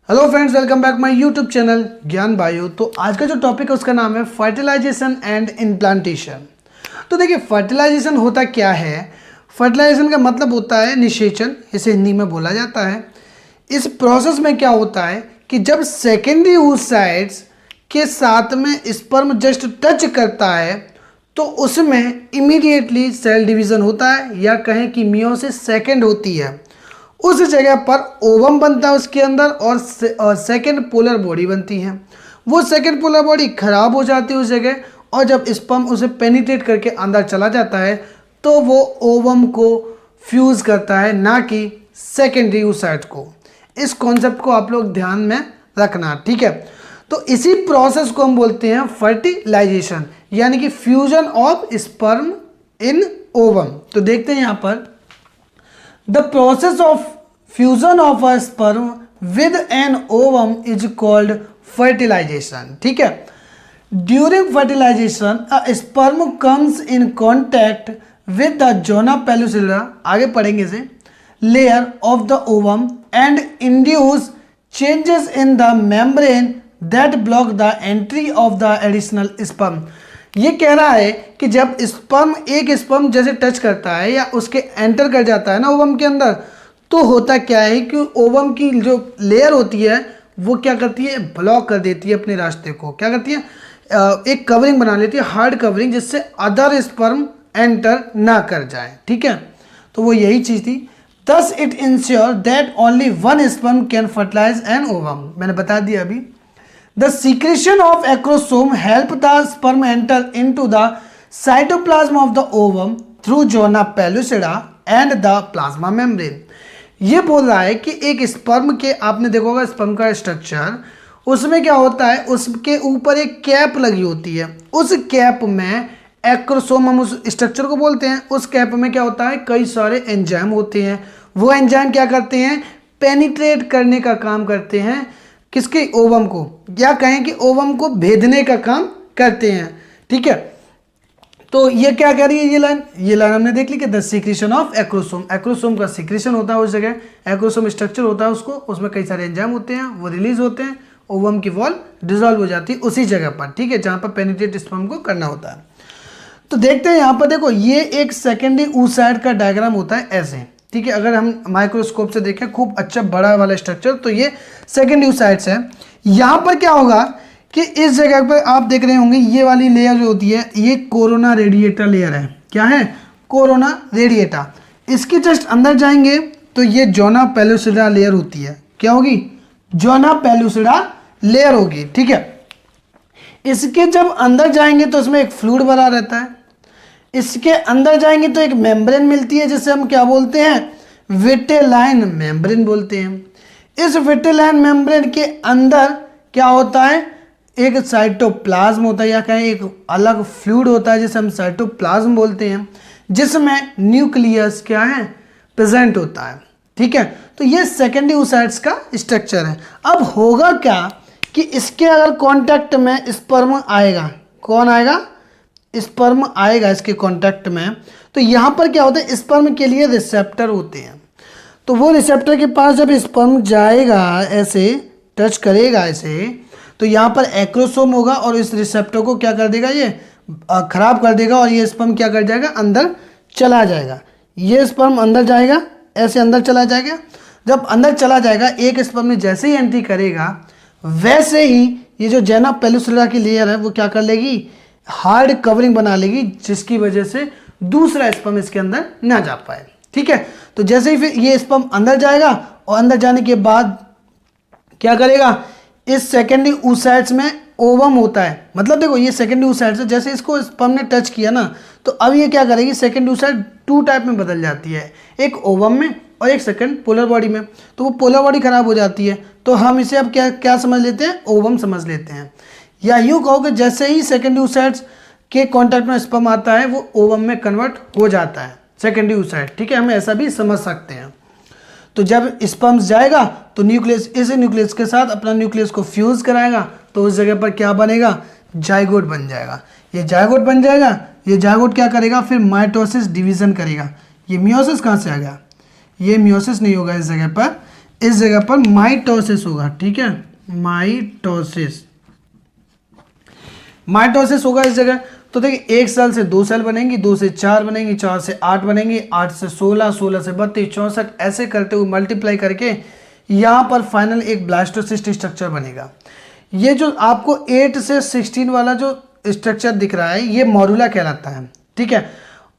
Hello friends, welcome back my YouTube channel ज्ञान bio. तो आज का जो टॉपिक है उसका नाम है फर्टिलाइजेशन एंड इम्प्लांटेशन। तो देखिए, फर्टिलाइजेशन होता क्या है। फर्टिलाइजेशन का मतलब होता है निषेचन, इसे हिंदी में बोला जाता है। इस प्रोसेस में क्या होता है कि जब सेकेंडरी oocytes के साथ में स्पर्म जस्ट टच करता है तो उसमें इमीडिएटली सेल डिवीजन होता है, या कहें कि मियोसिस सेकेंड होती है। उस जगह पर ओवम बनता है उसके अंदर, और सेकेंड पोलर बॉडी बनती है। वो सेकेंड पोलर बॉडी खराब हो जाती है उस जगह, और जब स्पर्म उसे पेनिट्रेट करके अंदर चला जाता है तो वो ओवम को फ्यूज करता है, ना कि सेकेंडरी oocyte को। इस कॉन्सेप्ट को आप लोग ध्यान में रखना, ठीक है। तो इसी प्रोसेस को हम बोलते हैं फर्टिलाइजेशन, यानी कि fusion of sperm in ovum. तो देखते हैं यहाँ पर, the process of fusion of a sperm with an ovum is called fertilization, ठीक है। during fertilization a sperm comes in contact with the zona pellucida, आगे पढ़ेंगे इसे, layer of the ovum and induce changes in the membrane that block the entry of the additional sperm। ये कह रहा है कि जब स्पर्म एक स्पर्म जैसे टच करता है या उसके एंटर कर जाता है ना ओवम के अंदर, तो होता क्या है कि ओवम की जो लेयर होती है वो क्या करती है, ब्लॉक कर देती है अपने रास्ते को। क्या करती है, एक कवरिंग बना लेती है, हार्ड कवरिंग, जिससे अदर स्पर्म एंटर ना कर जाए, ठीक है। तो वो यही चीज़ थी। Thus it ensure that only one sperm can fertilize an ovum. मैंने बता दिया अभी। The secretion of acrosome help the sperm enter into the cytoplasm of the ovum through zona pellucida and the plasma membrane। ये बोल रहा है कि एक स्पर्म के, आपने देखा होगा स्पर्म का स्ट्रक्चर, उसमें क्या होता है, उसके ऊपर एक कैप लगी होती है। उस कैप में एक्रोसोम, हम उस स्ट्रक्चर को बोलते हैं। उस कैप में क्या होता है, कई सारे एंजाइम होते हैं। वो एंजाइम क्या करते हैं, पेनिट्रेट करने का काम करते हैं, किसके, ओवम को, या कहें कि ओवम को भेदने का काम करते हैं, ठीक है। तो ये क्या कह रही है ये लाइन हमने देख ली कि the secretion of acrosome. Acrosome का सीक्रेशन होता है उस जगह, एक्रोसोम स्ट्रक्चर होता है उसको, उसमें कई सारे एंजाइम होते हैं, वो रिलीज होते हैं, ओवम की वॉल डिसॉल्व हो जाती है उसी जगह पर, ठीक है, जहाँ पर पेनिट्रेट स्पर्म को करना होता है। तो देखते हैं यहाँ पर, देखो ये एक सेकेंडरी oocyte का डायग्राम होता है ऐसे, ठीक है। अगर हम माइक्रोस्कोप से देखें, खूब अच्छा बड़ा वाला स्ट्रक्चर, तो ये सेकेंडरी oocytes है। यहाँ पर क्या होगा कि इस जगह पर आप देख रहे होंगे ये वाली लेयर जो होती है, ये कोरोना रेडिएटा लेयर है। क्या है, कोरोना रेडिएटा। इसके जस्ट अंदर जाएंगे तो ये जोना पेलुसिडा लेयर होती है। क्या होगी, जोना पेलुसिडा लेयर होगी, ठीक है। इसके जब अंदर जाएंगे तो इसमें एक फ्लूइड भरा रहता है। इसके अंदर जाएंगे तो एक मेम्ब्रेन मिलती है, जिसे हम क्या बोलते हैं, विटेलाइन मेम्ब्रेन बोलते हैं। इस विटेलाइन मेम्ब्रेन के अंदर क्या होता है, एक साइटोप्लाज्म होता है, या कहें एक अलग फ्लूइड होता है जिसे हम साइटोप्लाज्म बोलते हैं, जिसमें न्यूक्लियस क्या है, प्रेजेंट होता है, ठीक है। तो ये सेकेंडरी oocytes का स्ट्रक्चर है। अब होगा क्या कि इसके अगर कांटेक्ट में स्पर्म आएगा, कौन आएगा, स्पर्म आएगा इसके कांटेक्ट में, तो यहाँ पर क्या होता है, स्पर्म के लिए रिसेप्टर होते हैं। तो वो रिसेप्टर के पास जब स्पर्म जाएगा, ऐसे टच करेगा ऐसे, तो यहाँ पर एक्रोसोम होगा और इस रिसेप्टर को क्या कर देगा, ये खराब कर देगा, और ये स्पर्म क्या कर जाएगा, अंदर चला जाएगा। ये स्पर्म अंदर जाएगा, ऐसे अंदर चला जाएगा। जब अंदर चला जाएगा, एक स्पर्म में जैसे ही एंट्री करेगा, वैसे ही ये जो जोना पेलुसिडा की लेयर है वो क्या कर लेगी, हार्ड कवरिंग बना लेगी, जिसकी वजह से दूसरा स्पर्म इसके अंदर ना जा पाए, ठीक है। तो जैसे ही फिर ये स्पर्म अंदर जाएगा, और अंदर जाने के बाद क्या करेगा, इस सेकेंडरी oocytes में ओवम होता है। मतलब देखो, ये सेकेंडरी oocytes है, जैसे इसको स्पर्म ने टच किया ना, तो अब ये क्या करेगी, सेकेंडरी oocyte टू टाइप में बदल जाती है, एक ओवम में और एक सेकेंड पोलर बॉडी में। तो वो पोलर बॉडी खराब हो जाती है, तो हम इसे अब क्या समझ लेते हैं, ओवम समझ लेते हैं। या यूँ कहो कि जैसे ही सेकेंडरी oocytes के कॉन्टैक्ट में स्पर्म आता है, वो ओवम में कन्वर्ट हो जाता है सेकेंडरी oocyte, ठीक है। हम ऐसा भी समझ सकते हैं। तो जब स्पर्म जाएगा तो न्यूक्लियस, इस न्यूक्लियस के साथ अपना न्यूक्लियस को फ्यूज कराएगा, तो उस जगह पर क्या बनेगा, जाइगोट बन जाएगा। ये जाइगोट बन जाएगा, ये जाइगोट क्या करेगा, फिर माइटोसिस डिवीजन करेगा। ये मियोसिस कहाँ से आ गया, ये मियोसिस नहीं होगा इस जगह पर, इस जगह पर माइटोसिस होगा, ठीक है, माइटोसिस होगा इस जगह। तो देखिए एक सेल से 2 सेल बनेंगी, 2 से 4 बनेंगी, 4 से 8 बनेंगी, 8 से 16, 16 से 32, 64, ऐसे करते हुए मल्टीप्लाई करके यहाँ पर फाइनल एक ब्लास्टोसिस्ट स्ट्रक्चर बनेगा। ये जो आपको 8 से 16 वाला जो स्ट्रक्चर दिख रहा है ये मॉरूला कहलाता है, ठीक है।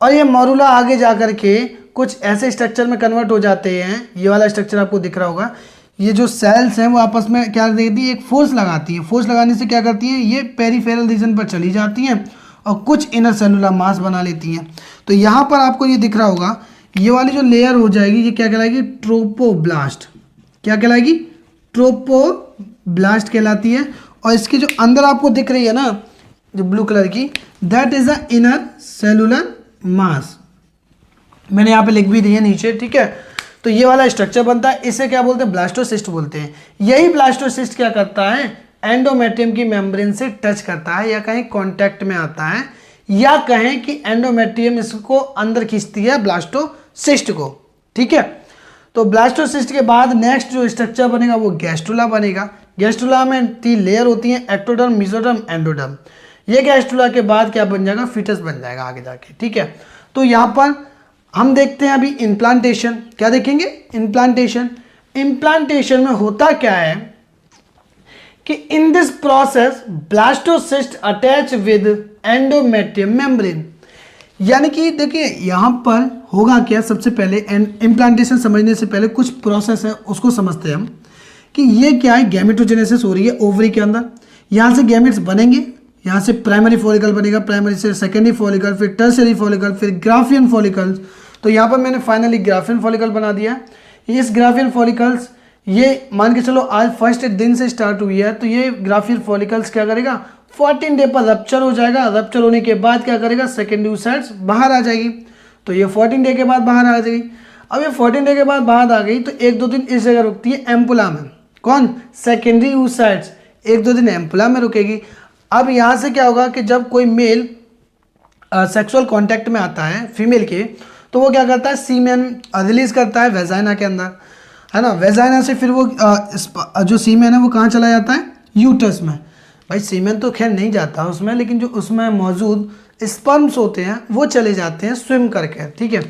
और ये मॉरूला आगे जा कर के कुछ ऐसे स्ट्रक्चर में कन्वर्ट हो जाते हैं। ये वाला स्ट्रक्चर आपको दिख रहा होगा, ये जो सेल्स हैं वो आपस में क्या देती है, एक फोर्स लगाती है। फोर्स लगाने से क्या करती हैं, ये पेरिफेरल रीजन पर चली जाती हैं और कुछ इनर सेलुलर मास बना लेती हैं। तो यहाँ पर आपको ये दिख रहा होगा, ये वाली जो लेयर हो जाएगी ये क्या कहलाएगी, ट्रोपोब्लास्ट। क्या कहलाएगी, ट्रोपोब्लास्ट कहलाती है। और इसके जो अंदर आपको दिख रही है ना जो ब्लू कलर की, that is the inner cellular mass. मैंने यहाँ पे लिख भी दी है नीचे, ठीक है। तो ये वाला स्ट्रक्चर बनता है, इसे क्या बोलते हैं, ब्लास्टोसिस्ट बोलते हैं। यही ब्लास्टोसिस्ट क्या करता है, एंडोमेट्रियम की मेम्ब्रेन से टच करता है या कहीं कांटेक्ट में आता है, या कहें कि एंडोमेट्रियम इसको अंदर खींचती है ब्लास्टोसिस्ट को, ठीक है। तो ब्लास्टोसिस्ट के बाद नेक्स्ट जो स्ट्रक्चर बनेगा वो गैस्ट्रुला बनेगा। गैस्ट्रुला में 3 लेयर होती हैं, एक्टोडर्म, मेसोडर्म, एंडोडर्म। ये गैस्ट्रुला के बाद क्या बन जाएगा, फीटस बन जाएगा आगे जाके, ठीक है। तो यहाँ पर हम देखते हैं अभी इम्प्लांटेशन। क्या देखेंगे, इम्प्लांटेशन। इम्प्लांटेशन में होता क्या है कि in this process blastocyst attach with endometrium membrane. यानी कि देखिए यहाँ पर होगा क्या, सबसे पहले इम्प्लांटेशन समझने से पहले कुछ प्रोसेस है उसको समझते हैं हम कि ये क्या है। गैमेटोजेनेसिस हो रही है ओवरी के अंदर, यहाँ से गैमेट्स बनेंगे, यहाँ से प्राइमरी फॉलिकल बनेगा, प्राइमरी से सेकेंडरी फॉलिकल, फिर टर्शियरी फॉलिकल, फिर ग्राफियन फॉलिकल्स। तो यहाँ पर मैंने फाइनली ग्राफियन फॉलिकल बना दिया। इस ग्राफियन फॉलिकल्स ये मान के चलो आज फर्स्ट दिन से स्टार्ट हुई है, तो ये ग्राफियन फॉलिकल्स क्या करेगा, 14 डे पर रप्चर हो जाएगा। रप्चर होने के बाद क्या करेगा, सेकेंडरी oocytes बाहर आ जाएगी। तो ये 14 डे के बाद बाहर आ जाएगी। अब ये 14 डे के बाद बाहर आ गई तो 1-2 दिन इस जगह रुकती है एम्पुला में। कौन, सेकेंडरी oocytes 1-2 दिन एम्पुला में रुकेगी। अब यहाँ से क्या होगा कि जब कोई मेल सेक्सुअल कांटेक्ट में आता है फीमेल के, तो वो क्या करता है, सीमेन रिलीज करता है वेजाइना के अंदर, है ना। वेजाइना से फिर वो जो सीमेन है वो कहाँ चला जाता है, यूट्रस में। भाई सीमेन तो खैर नहीं जाता उसमें, लेकिन जो उसमें मौजूद स्पर्म्स होते हैं वो चले जाते हैं स्विम करके, ठीक है।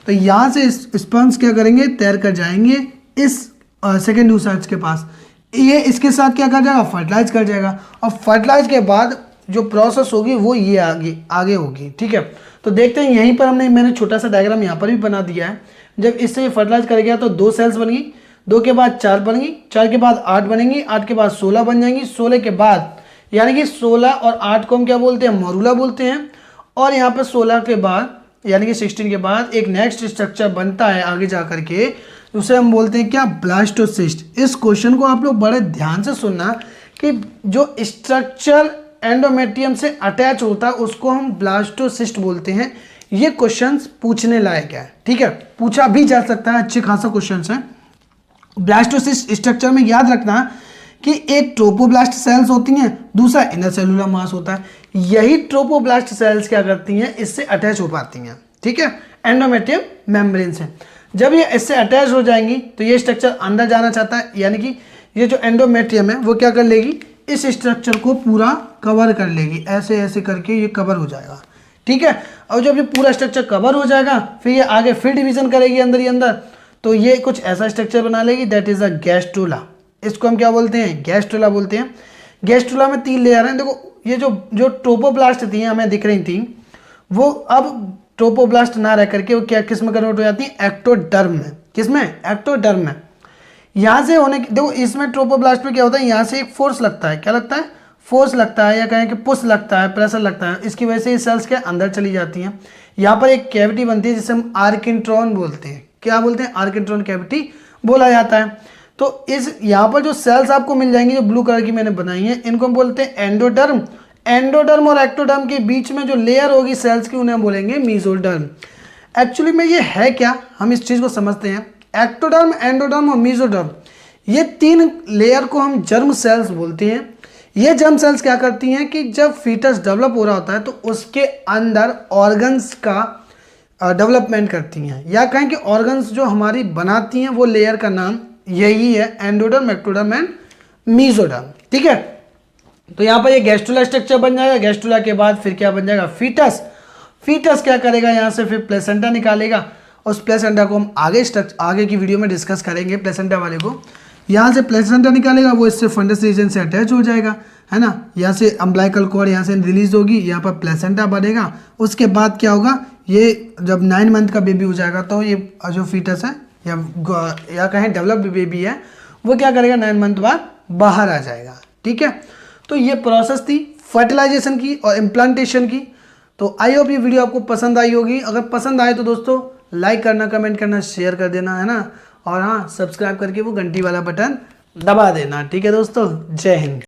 तो यहाँ से स्पर्म्स क्या करेंगे, तैर कर जाएंगे इस सेकेंडरी oocytes के पास। ये इसके साथ क्या कर जाएगा, फर्टिलाइज कर जाएगा। और फर्टिलाइज के बाद जो प्रोसेस होगी वो ये आगे होगी, ठीक है। तो देखते हैं यहीं पर मैंने छोटा सा डायग्राम यहाँ पर भी बना दिया है। जब इससे फर्टिलाइज कर गया तो 2 सेल्स बन गई, 2 के बाद 4 बन गई, 4 के बाद 8 बनेंगी, 8 के बाद 16 बन जाएंगी, 16 के बाद यानी कि 16 और 8 को हम क्या बोलते हैं, मॉरूला बोलते हैं। और यहाँ पर 16 के बाद यानी कि 16 के बाद एक नेक्स्ट स्ट्रक्चर बनता है आगे जा करके, उसे हम बोलते हैं क्या, ब्लास्टोसिस्ट। इस क्वेश्चन को आप लोग बड़े ध्यान से सुनना कि जो स्ट्रक्चर एंडोमेट्रियम से अटैच होता है उसको हम ब्लास्टोसिस्ट बोलते हैं। ये क्वेश्चंस पूछने लायक है, ठीक है, पूछा भी जा सकता है, अच्छे खासा क्वेश्चंस है। ब्लास्टोसिस्ट स्ट्रक्चर में याद रखना कि एक ट्रोपोब्लास्ट सेल्स होती हैं, दूसरा इनर सेलुलर मास होता है। यही ट्रोपोब्लास्ट सेल्स क्या करती हैं, इससे अटैच हो पाती हैं, ठीक है, एंडोमेट्रियम मेम्ब्रेन से। जब ये इससे अटैच हो जाएंगी तो ये स्ट्रक्चर अंदर जाना चाहता है, यानी कि ये जो एंडोमेट्रियम है वो क्या कर लेगी, इस स्ट्रक्चर को पूरा कवर कर लेगी, ऐसे ऐसे करके ये कवर हो जाएगा, ठीक है। और जब ये पूरा स्ट्रक्चर कवर हो जाएगा फिर ये आगे फिर डिवीजन करेगी अंदर ही अंदर, तो ये कुछ ऐसा स्ट्रक्चर बना लेगी, दैट इज अ गैस्ट्रुला। इसको हम क्या बोलते हैं, गैस्ट्रुला बोलते हैं। गैस्ट्रुला में 3 लेयर हैं। देखो ये जो ट्रोपोब्लास्ट थी हमें दिख रही थी, वो अब ट्रोपोब्लास्ट ना रह करके वो क्या किस में कन्वर्ट हो जाती है, एक्टोडर्म में। किसमें, एक्टोडर्म में। यहाँ से होने की देखो इसमें ट्रोपोब्लास्ट में क्या होता है, यहाँ से एक फोर्स लगता है, क्या लगता है, फोर्स लगता है, या कहें कि पुश लगता है, प्रेशर लगता है। इसकी वजह से ये सेल्स के अंदर चली जाती हैं। यहाँ पर एक कैविटी बनती है जिसे हम आर्किंट्रॉन बोलते हैं। क्या बोलते हैं, आर्किंट्रॉन कैविटी बोला जाता है। तो इस यहाँ पर जो सेल्स आपको मिल जाएंगी जो ब्लू कलर की मैंने बनाई है, इनको हम बोलते हैं एंडोडर्म। एंडोडर्म और एक्टोडर्म के बीच में जो लेयर होगी सेल्स की उन्हें हम बोलेंगे मेसोडर्म। एक्चुअली में ये है क्या, हम इस चीज़ को समझते हैं। एक्टोडर्म, एंडोडर्म और मेसोडर्म, ये 3 लेयर को हम जर्म सेल्स बोलते हैं। ये जर्म सेल्स क्या करती हैं कि जब फीटस डेवलप हो रहा होता है तो उसके अंदर ऑर्गन्स का डेवलपमेंट करती हैं, या कहें कि ऑर्गन्स जो हमारी बनाती हैं वो लेयर का नाम यही है एंडोडर्म, एक्टोडर्म एंड मीजोडर्म। ठीक है, तो यहाँ पर ये गैस्ट्रुला स्ट्रक्चर बन जाएगा। गैस्ट्रुला के बाद फिर क्या बन जाएगा, फीटस। फीटस क्या करेगा, यहाँ से फिर प्लेसेंटा निकालेगा। उस प्लेसेंटा को हम आगे की वीडियो में डिस्कस करेंगे। प्लेसेंटा वाले को यहाँ से प्लेसेंटा निकालेगा, वो इससे फंडस रीजन से अटैच हो जाएगा, है ना। यहाँ से अम्बलाइकल कॉर्ड यहाँ से रिलीज होगी, यहाँ पर प्लेसेंटा बनेगा। उसके बाद क्या होगा, ये जब 9 मंथ का बेबी हो जाएगा तो ये जो फीटस है या कहें डेवलप्ड बेबी है, वो क्या करेगा, 9 मंथ बाद बाहर आ जाएगा। ठीक है, तो ये प्रोसेस थी फर्टिलाइजेशन की और इम्प्लांटेशन की। तो आई होप ये वीडियो आपको पसंद आई होगी। अगर पसंद आए तो दोस्तों लाइक करना, कमेंट करना, शेयर कर देना, है ना। और हाँ, सब्सक्राइब करके वो घंटी वाला बटन दबा देना। ठीक है दोस्तों, जय हिंद।